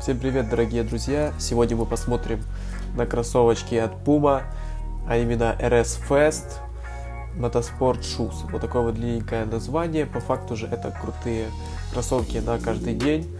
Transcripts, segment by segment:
Всем привет, дорогие друзья! Сегодня мы посмотрим на кроссовочки от Puma, а именно RS Fast Motorsport Shoes. Вот такое вот длинненькое название. По факту же это крутые кроссовки на каждый день,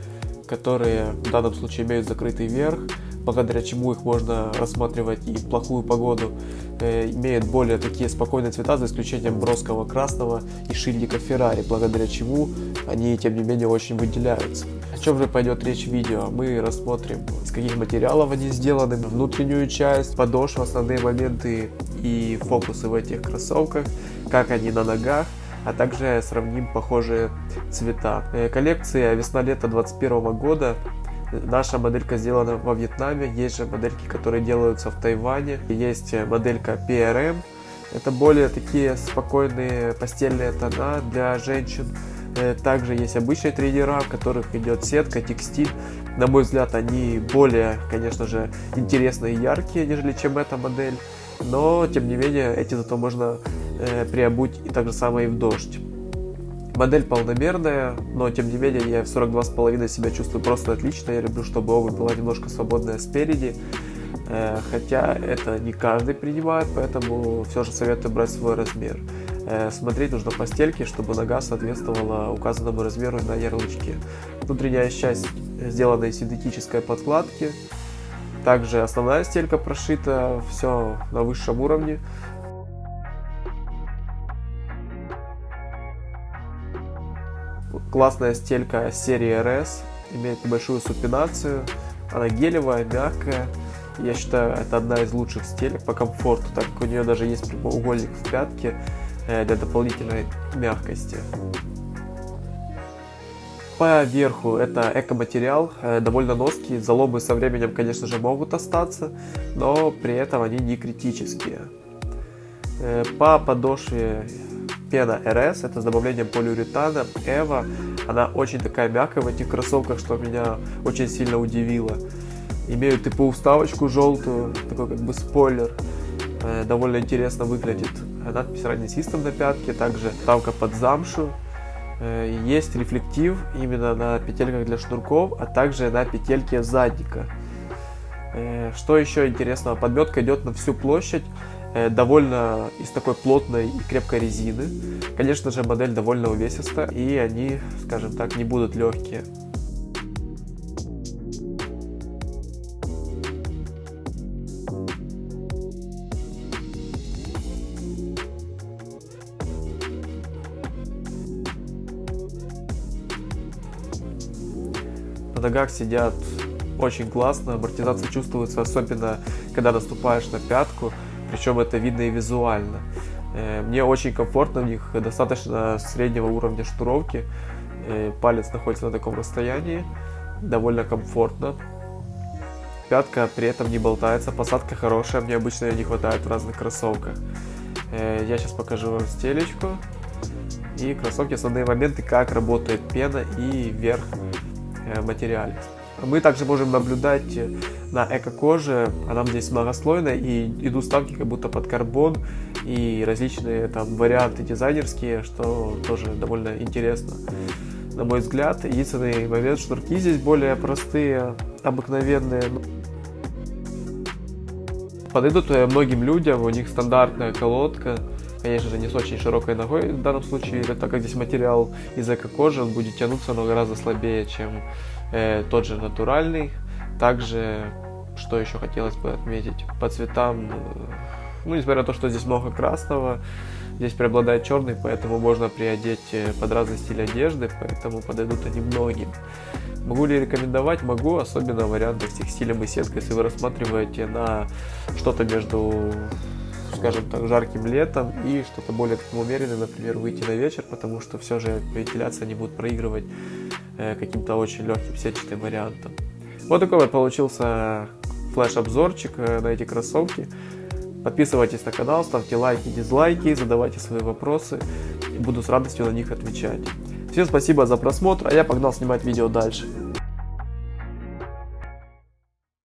которые в данном случае имеют закрытый верх, благодаря чему их можно рассматривать и в плохую погоду. Имеют более такие спокойные цвета, за исключением броского красного и шильдика Ferrari, благодаря чему они, тем не менее, очень выделяются. О чем же пойдет речь в видео? Мы рассмотрим, из каких материалов они сделаны, внутреннюю часть, подошву, основные моменты и фокусы в этих кроссовках, как они на ногах, а также сравним похожие цвета. Коллекция весна-лето 2021 года. Наша моделька сделана во Вьетнаме, есть же модельки, которые делаются в Тайване, есть моделька PRM, это более такие спокойные постельные тона для женщин. Также есть обычные тренера, в которых идет сетка, текстиль. На мой взгляд, они более, конечно же, интересные и яркие, нежели чем эта модель, но тем не менее эти зато можно приобуть и так же самое и в дождь. Модель полномерная, но тем не менее я в 42,5 себя чувствую просто отлично. Я люблю, чтобы обувь была немножко свободная спереди, хотя это не каждый принимает, поэтому все же советую брать свой размер. Смотреть нужно по стельке, чтобы нога соответствовала указанному размеру на ярлычке. Внутренняя часть сделана из синтетической подкладки, также основная стелька прошита, все на высшем уровне. Классная стелька серии RS, имеет небольшую супинацию, она гелевая, мягкая. Я считаю, это одна из лучших стелек по комфорту, так как у нее даже есть прямоугольник в пятке для дополнительной мягкости. По верху это эко-материал, довольно ноские, заломы со временем, конечно же, могут остаться, но при этом они не критические. По подошве пена RS, это с добавлением полиуретана, Эва, она очень такая мягкая в этих кроссовках, что меня очень сильно удивило. Имеют типа вставочку желтую, такой как бы спойлер, довольно интересно выглядит. Надпись Running System на пятке, также вставка под замшу. Есть рефлектив именно на петельках для шнурков, а также на петельке задника. Что еще интересного, подметка идет на всю площадь, довольно из такой плотной и крепкой резины. Конечно же, модель довольно увесистая, и они, скажем так, не будут легкие. На ногах сидят очень классно, амортизация чувствуется, особенно когда наступаешь на пятку. Причем это видно и визуально. Мне очень комфортно в них, достаточно среднего уровня шнуровки. Палец находится на таком расстоянии, довольно комфортно. Пятка при этом не болтается, посадка хорошая, мне обычно ее не хватает в разных кроссовках. Я сейчас покажу вам стелечку и кроссовки, основные моменты, как работает пена и верх в материале. Мы также можем наблюдать на эко-коже, она здесь многослойная, и идут вставки как будто под карбон и различные там варианты дизайнерские, что тоже довольно интересно, на мой взгляд. Единственный момент, шнурки здесь более простые, обыкновенные. Подойдут многим людям, у них стандартная колодка, конечно же, не с очень широкой ногой в данном случае, так как здесь материал из эко-кожи, он будет тянуться, но гораздо слабее, чем тот же натуральный. Также, что еще хотелось бы отметить, по цветам, ну, несмотря на то, что здесь много красного, здесь преобладает черный, поэтому можно приодеть под разный стиль одежды, поэтому подойдут они многим. Могу ли рекомендовать? Могу, особенно в вариантах с текстилем и сеткой, если вы рассматриваете на что-то между, скажем так, жарким летом и что-то более умеренное, например, выйти на вечер, потому что все же вентиляция не будет проигрывать каким-то очень легким сетчатым вариантом. Вот такой вот получился флеш-обзорчик на эти кроссовки. Подписывайтесь на канал, ставьте лайки, дизлайки, задавайте свои вопросы, и буду с радостью на них отвечать. Всем спасибо за просмотр, а я погнал снимать видео дальше.